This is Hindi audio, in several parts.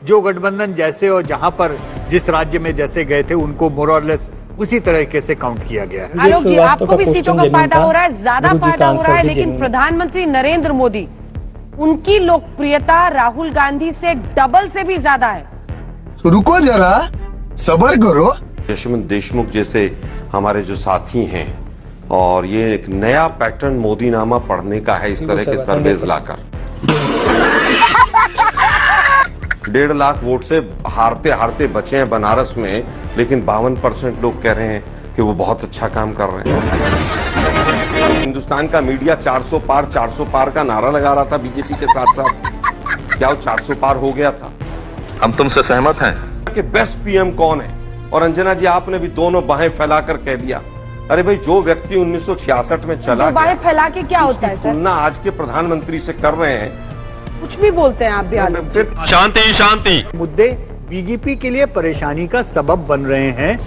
जो गठबंधन जैसे और जहां पर जिस राज्य में जैसे गए थे उनको मोर और लेस उसी तरीके से काउंट किया गया है। आलोक जी, आपको भी सीटों का फायदा हो रहा है, ज्यादा फायदा हो रहा है, लेकिन प्रधानमंत्री नरेंद्र मोदी, उनकी लोकप्रियता राहुल गांधी से डबल से भी ज्यादा है। रुको जरा, सब्र करो। यशवंत देशमुख जैसे हमारे जो साथी हैं, और ये एक नया पैटर्न मोदीनामा पढ़ने का है, इस तरह के सर्वेज लाकर 1.5 लाख वोट से हारते हारते बचे हैं बनारस में, लेकिन 52% लोग कह रहे हैं कि वो बहुत अच्छा काम कर रहे हैं। हिंदुस्तान का मीडिया 400 पार का नारा लगा रहा था बीजेपी के साथ साथ। क्या वो 400 पार हो गया था? हम तुमसे सहमत हैं कि बेस्ट पीएम कौन है। और अंजना जी, आपने भी दोनों बाहें फैलाकर कह दिया, अरे भाई, जो व्यक्ति 1966 में चला बाहें फैला के क्या होता है सर? तुलना आज के प्रधानमंत्री से कर रहे हैं। कुछ भी बोलते हैं आप भी। शांति शांति मुद्दे बीजेपी के लिए परेशानी का सबब बन रहे हैं।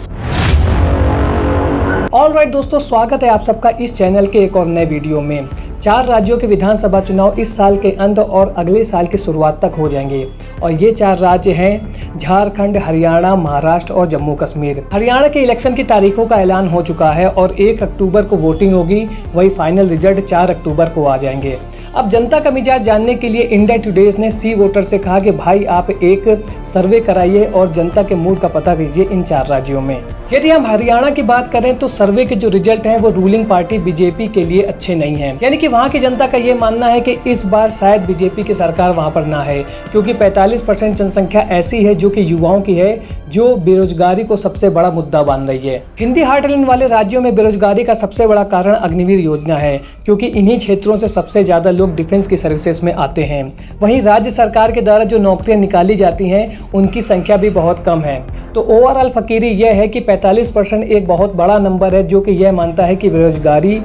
ऑलराइट दोस्तों, स्वागत है आप सबका इस चैनल के एक और नए वीडियो में। 4 राज्यों के विधानसभा चुनाव इस साल के अंत और अगले साल की शुरुआत तक हो जाएंगे, और ये 4 राज्य हैं झारखंड, हरियाणा, महाराष्ट्र और जम्मू कश्मीर। हरियाणा के इलेक्शन की तारीखों का ऐलान हो चुका है और 1 अक्टूबर को वोटिंग होगी, वही फाइनल रिजल्ट 4 अक्टूबर को आ जाएंगे। अब जनता का मिजाज जानने के लिए इंडिया टुडे ने सी वोटर से कहा कि भाई आप एक सर्वे कराइए और जनता के मूड का पता कीजिए इन 4 राज्यों में। यदि हम हरियाणा की बात करें तो सर्वे के जो रिजल्ट हैं वो रूलिंग पार्टी बीजेपी के लिए अच्छे नहीं हैं, यानी कि वहाँ की जनता का ये मानना है कि इस बार शायद बीजेपी की सरकार वहाँ पर ना है, क्योंकि 45% जनसंख्या ऐसी है जो कि युवाओं की है, जो बेरोजगारी को सबसे बड़ा मुद्दा बन रही है। हिंदी हार्टलैंड वाले राज्यों में बेरोजगारी का सबसे बड़ा कारण अग्निवीर योजना है, क्योंकि इन्हीं क्षेत्रों से सबसे ज्यादा लोग डिफेंस की सर्विसेज में आते हैं। वहीं राज्य सरकार के द्वारा जो नौकरियां निकाली जाती हैं उनकी संख्या भी बहुत कम है। तो ओवरऑल फकीरी यह है कि 45% एक बहुत बड़ा नंबर है, जो कि यह मानता है कि बेरोजगारी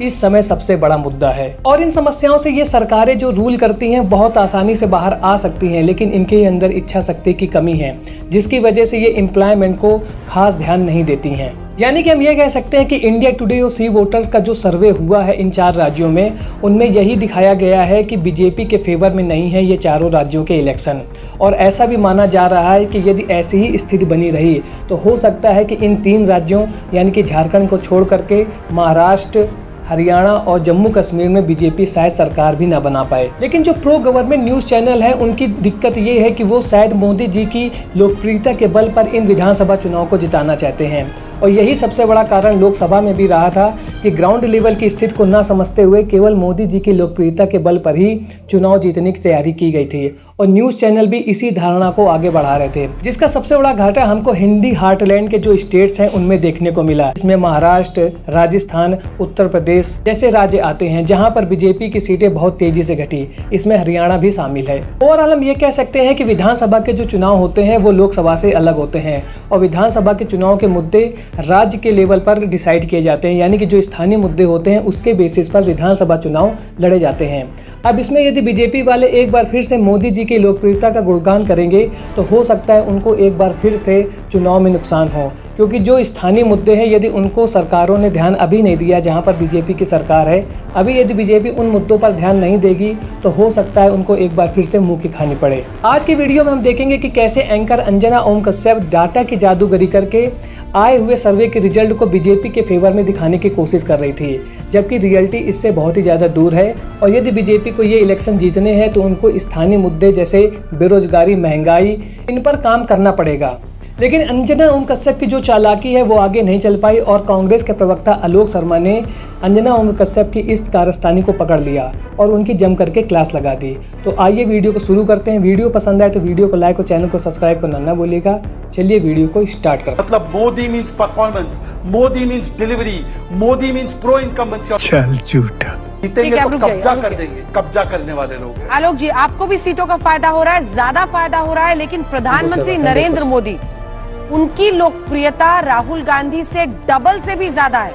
इस समय सबसे बड़ा मुद्दा है। और इन समस्याओं से ये सरकारें जो रूल करती हैं बहुत आसानी से बाहर आ सकती हैं, लेकिन इनके अंदर इच्छा शक्ति की कमी है, जिसकी वजह से ये एम्प्लॉयमेंट को खास ध्यान नहीं देती हैं। यानी कि हम ये कह सकते हैं कि इंडिया टुडे और सी वोटर्स का जो सर्वे हुआ है इन 4 राज्यों में, उनमें यही दिखाया गया है कि बीजेपी के फेवर में नहीं है ये चारों राज्यों के इलेक्शन। और ऐसा भी माना जा रहा है कि यदि ऐसी ही स्थिति बनी रही तो हो सकता है कि इन 3 राज्यों यानी कि झारखंड को छोड़ करके महाराष्ट्र, हरियाणा और जम्मू कश्मीर में बीजेपी शायद सरकार भी ना बना पाए। लेकिन जो प्रो गवर्नमेंट न्यूज़ चैनल है उनकी दिक्कत ये है कि वो शायद मोदी जी की लोकप्रियता के बल पर इन विधानसभा चुनाव को जिताना चाहते हैं, और यही सबसे बड़ा कारण लोकसभा में भी रहा था कि ग्राउंड लेवल की स्थिति को ना समझते हुए केवल मोदी जी की लोकप्रियता के बल पर ही चुनाव जीतने की तैयारी की गई थी, और न्यूज़ चैनल भी इसी धारणा को आगे बढ़ा रहे थे, जिसका सबसे बड़ा घाटा हमको हिंदी हार्टलैंड के जो स्टेट्स हैं उनमें देखने को मिला। इसमें महाराष्ट्र, राजस्थान, उत्तर प्रदेश जैसे राज्य आते हैं जहाँ पर बीजेपी की सीटें बहुत तेजी से घटी। इसमें हरियाणा भी शामिल है। ओवरऑल हम ये कह सकते हैं कि विधानसभा के जो चुनाव होते हैं वो लोकसभा से अलग होते हैं, और विधानसभा के चुनाव के मुद्दे राज्य के लेवल पर डिसाइड किए जाते हैं, यानी कि जो स्थानीय मुद्दे होते हैं उसके बेसिस पर विधानसभा चुनाव लड़े जाते हैं। अब इसमें यदि बीजेपी वाले एक बार फिर से मोदी जी की लोकप्रियता का गुणगान करेंगे तो हो सकता है उनको एक बार फिर से चुनाव में नुकसान हो, क्योंकि जो स्थानीय मुद्दे हैं यदि उनको सरकारों ने ध्यान अभी नहीं दिया जहां पर बीजेपी की सरकार है, अभी यदि बीजेपी उन मुद्दों पर ध्यान नहीं देगी तो हो सकता है उनको एक बार फिर से मुंह की खानी पड़े। आज की वीडियो में हम देखेंगे कि कैसे एंकर अंजना ओम कश्यप डाटा की जादूगरी करके आए हुए सर्वे के रिजल्ट को बीजेपी के फेवर में दिखाने की कोशिश कर रही थी, जबकि रियलिटी इससे बहुत ही ज़्यादा दूर है। और यदि बीजेपी को ये इलेक्शन जीतने हैं तो उनको स्थानीय मुद्दे जैसे बेरोजगारी, महंगाई, इन पर काम करना पड़ेगा। लेकिन अंजना ओम कश्यप की जो चालाकी है वो आगे नहीं चल पाई, और कांग्रेस के प्रवक्ता आलोक शर्मा ने अंजना ओम कश्यप की इस कारस्तानी को पकड़ लिया और उनकी जम करके क्लास लगा दी। तो आइए वीडियो को शुरू करते हैं। वीडियो पसंद आए तो वीडियो को लाइक और चैनल को सब्सक्राइब करना ना भूलिएगा। चलिए वीडियो को स्टार्ट करते हैं। मतलब Modi means performance, Modi means delivery, Modi means pro incumbency. चल झूठा, जीतेंगे तो कब्जा कर देंगे, कब्जा करने वाले लोग। आलोक जी, आपको भी सीटों का फायदा हो रहा है, ज्यादा फायदा हो रहा है, लेकिन प्रधानमंत्री नरेंद्र मोदी, उनकी लोकप्रियता राहुल गांधी से डबल से भी ज्यादा है,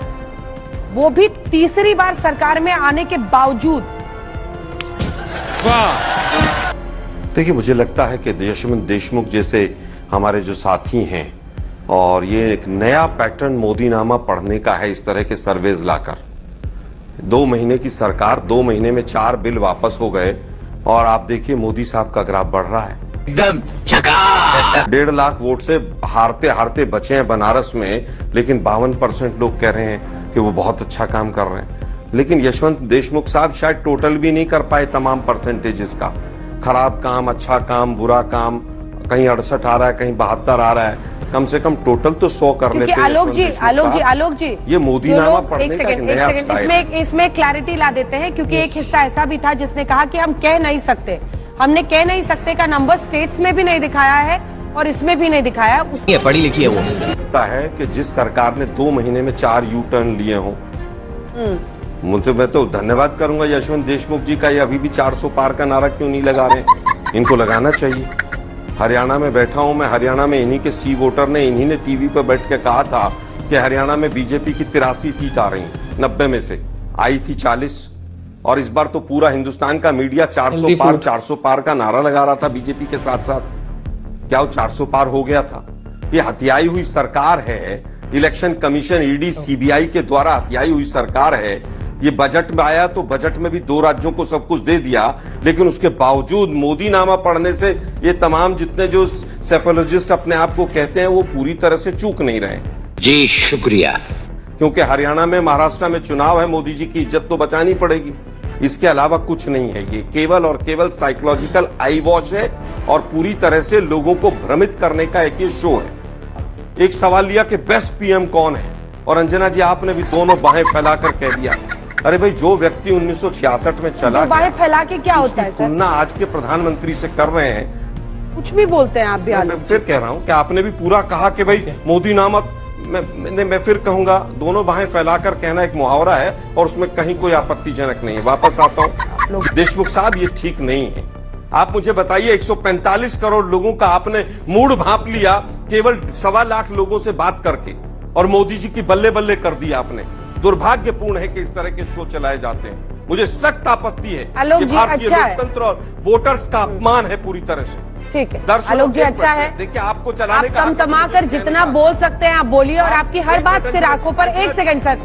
वो भी तीसरी बार सरकार में आने के बावजूद। देखिए, मुझे लगता है कि यशवंत देशमुख जैसे हमारे जो साथी हैं, और ये एक नया पैटर्न मोदीनामा पढ़ने का है, इस तरह के सर्वेज लाकर 2 महीने की सरकार, 2 महीने में 4 बिल वापस हो गए, और आप देखिए मोदी साहब का ग्राफ बढ़ रहा है। एकदम झकास। 1.5 लाख वोट से हारते हारते बचे हैं बनारस में, लेकिन 52% लोग कह रहे हैं कि वो बहुत अच्छा काम कर रहे हैं। लेकिन यशवंत देशमुख साहब शायद टोटल भी नहीं कर पाए तमाम परसेंटेजेस का। खराब काम, अच्छा काम, बुरा काम, कहीं 68 आ रहा है, कहीं 72 आ रहा है, कम से कम टोटल तो 100 कर लेते हैं। आलोक जी ये मोदी नामा पढ़ने का नया स्टाइल है। इसमें क्लैरिटी ला देते हैं, क्योंकि एक हिस्सा ऐसा भी था जिसने कहा कि हम कह नहीं सकते। हमने कह नहीं सकते का नंबर स्टेट्स में भी नहीं दिखाया है और इसमें भी नहीं दिखाया। ये पढ़ी लिखी है वो। लगता है कि जिस सरकार ने 2 महीने में 4 यू टर्न लिए हों, मुझे मैं तो धन्यवाद करूंगा यशवंत देशमुख जी का। ये अभी भी 400 पार का नारा क्यों नहीं लगा रहे? इनको लगाना चाहिए। हरियाणा में बैठा हूं मैं, हरियाणा में इन्हीं के सी वोटर ने, इन्हीं ने टीवी पर बैठ के कहा था कि हरियाणा में बीजेपी की 83 सीट आ रही, 90 में से आई थी 40, और इस बार तो पूरा हिंदुस्तान का मीडिया 400 पार का नारा लगा रहा था बीजेपी के साथ साथ। क्या वो 400 पार हो गया था? ये हथियाई हुई सरकार है, इलेक्शन कमीशन, ईडी, सीबीआई के द्वारा हथियाई हुई सरकार है। ये बजट में आया तो बजट में भी 2 राज्यों को सब कुछ दे दिया, लेकिन उसके बावजूद मोदी नामा पढ़ने से ये तमाम जितने जो सेफोलॉजिस्ट अपने आप को कहते हैं वो पूरी तरह से चूक नहीं रहे। जी शुक्रिया। क्योंकि हरियाणा में, महाराष्ट्र में चुनाव है, मोदी जी की इज्जत तो बचानी पड़ेगी। इसके अलावा कुछ नहीं है। ये केवल और केवल साइकोलॉजिकल आई वॉश है और पूरी तरह से लोगों को भ्रमित करने का एक ये शो है। एक सवाल लिया कि बेस्ट पीएम कौन है, और अंजना जी आपने भी दोनों बाहें फैलाकर कह दिया। अरे भाई, जो व्यक्ति 1966 में चला गया, बाहें फैला के क्या होता है सर? तुलना आज के प्रधानमंत्री से कर रहे हैं। कुछ भी बोलते हैं आप भी। मैं फिर कह रहा हूं कि आपने भी पूरा कहा कि भाई मोदी नामक, मैं फिर कहूंगा, दोनों बाहें फैलाकर कहना एक मुहावरा है और उसमें कहीं कोई आपत्तिजनक नहीं है। वापस आता हूं, देशमुख साहब ये ठीक नहीं है। आप मुझे बताइए, 145 करोड़ लोगों का आपने मूड भांप लिया केवल 1.25 लाख लोगों से बात करके, और मोदी जी की बल्ले बल्ले कर दी आपने। दुर्भाग्यपूर्ण है कि इस तरह के शो चलाए जाते हैं। मुझे सख्त आपत्ति है कि भारतीय लोकतंत्र और वोटर्स का अपमान है पूरी तरह से। ठीक है आलोक जी, अच्छा है। देखिए, आपको चलाने का तमा कर जितना बोल सकते हैं आप बोलिए, और आपकी हर बात सिर आंखों पर। 1 सेकंड सर,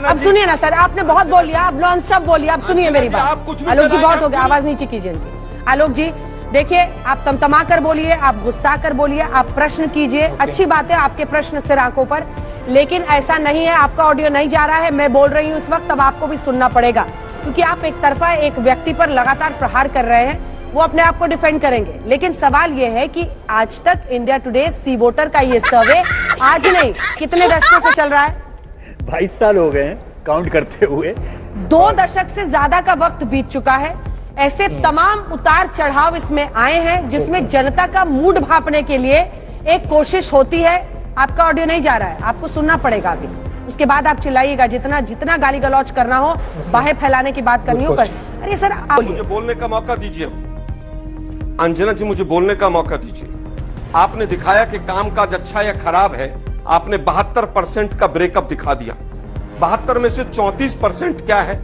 अब सुनिए ना सर, आपने बहुत बोल लिया, आप नॉन स्टॉप बोलिए। आप सुनिए मेरी बात। आलोक जी बहुत हो गया, आवाज नीचे कीजिए इनकी। आलोक जी देखिए, आप तमतमा कर बोलिए, आप गुस्सा कर बोलिए, आप प्रश्न कीजिए। अच्छी बात है, आपके प्रश्न सिर आंखों पर, लेकिन ऐसा नहीं है। आपका ऑडियो नहीं जा रहा है, मैं बोल रही हूँ इस वक्त, अब आपको भी सुनना पड़ेगा, क्योंकि आप एक तरफा एक व्यक्ति पर लगातार प्रहार कर रहे हैं। वो अपने आप को डिफेंड करेंगे, लेकिन सवाल ये है कि आज तक इंडिया टुडे सी वोटर का ये सर्वे आज नहीं, कितने दशकों से चल रहा है? 22 साल हो गए हैं काउंट करते हुए। 2 दशक से ज्यादा का वक्त बीत चुका है। ऐसे तमाम उतार चढ़ाव इसमें आए हैं, जिसमें जनता का मूड भांपने के लिए एक कोशिश होती है। आपका ऑडियो नहीं जा रहा है, आपको सुनना पड़ेगा अभी, उसके बाद आप चिल्लाइएगा। जितना गाली गलौज करना हो, बाहें फैलाने की बात करनी हो कर। अरे सर, मुझे बोलने का मौका दीजिए। अंजना जी, मुझे बोलने का मौका दीजिए। आपने दिखाया कि कामकाज अच्छा या खराब है। आपने 72% का ब्रेकअप दिखा दिया। 72 में से 34% क्या है?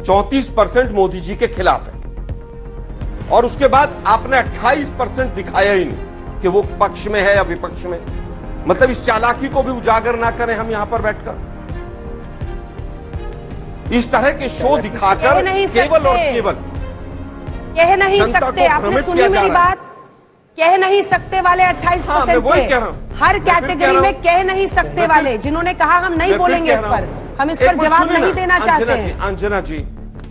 34% मोदी जी के खिलाफ है। और उसके बाद आपने 28% दिखाया ही नहीं कि वो पक्ष में है या विपक्ष में। मतलब इस चालाकी को भी उजागर ना करें हम यहां पर बैठकर। इस तरह के शो दिखाकर केवल और केवल कह नहीं सकते। आपने सुनी मेरी बात? कह नहीं सकते वाले 28% थे। हर कैटेगरी में कह नहीं सकते वाले, जिन्होंने कहा हम नहीं बोलेंगे इस पर, हम इस पर जवाब नहीं देना चाहते हैं। अंजना जी,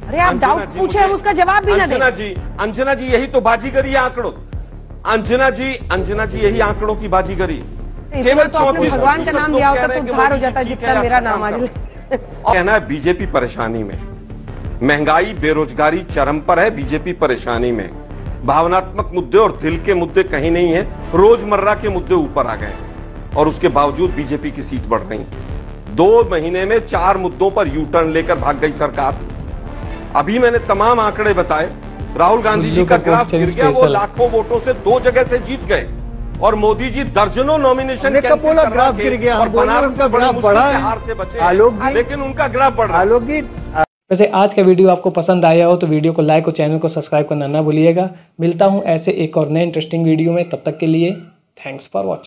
अरे आप डाउट पूछे, हम उसका जवाब भी ना दें। अंजना जी, यही तो बाजीगरी है आंकड़ों। अंजना जी, यही आंकड़ों की बाजीगरी। केवल तो आपने भगवान का नाम दिया होता तो उद्धार हो जाता, जितना मेरा नाम आज। कहना है बीजेपी परेशानी में, महंगाई, बेरोजगारी चरम पर है, बीजेपी परेशानी में। भावनात्मक मुद्दे और दिल के मुद्दे कहीं नहीं है, रोजमर्रा के मुद्दे ऊपर आ गए, और उसके बावजूद बीजेपी की सीट बढ़ रही। 2 महीने में 4 मुद्दों पर यू टर्न लेकर भाग गई सरकार। अभी मैंने तमाम आंकड़े बताए। राहुल गांधी जी का ग्राफ गिर गया, वो लाखों वोटों से 2 जगह से जीत गए, और मोदी जी दर्जनों नॉमिनेशन कैंसिल ग्राफ गिर गया, और बनारस में बड़ा मुश्किल से हार से बचे, लेकिन उनका ग्राफ बढ़ रहा है। आलोक जी, वैसे आज का वीडियो आपको पसंद आया हो तो वीडियो को लाइक और चैनल को सब्सक्राइब करना ना भूलिएगा। मिलता हूं ऐसे एक और नए इंटरेस्टिंग वीडियो में, तब तक के लिए थैंक्स फॉर वॉचिंग।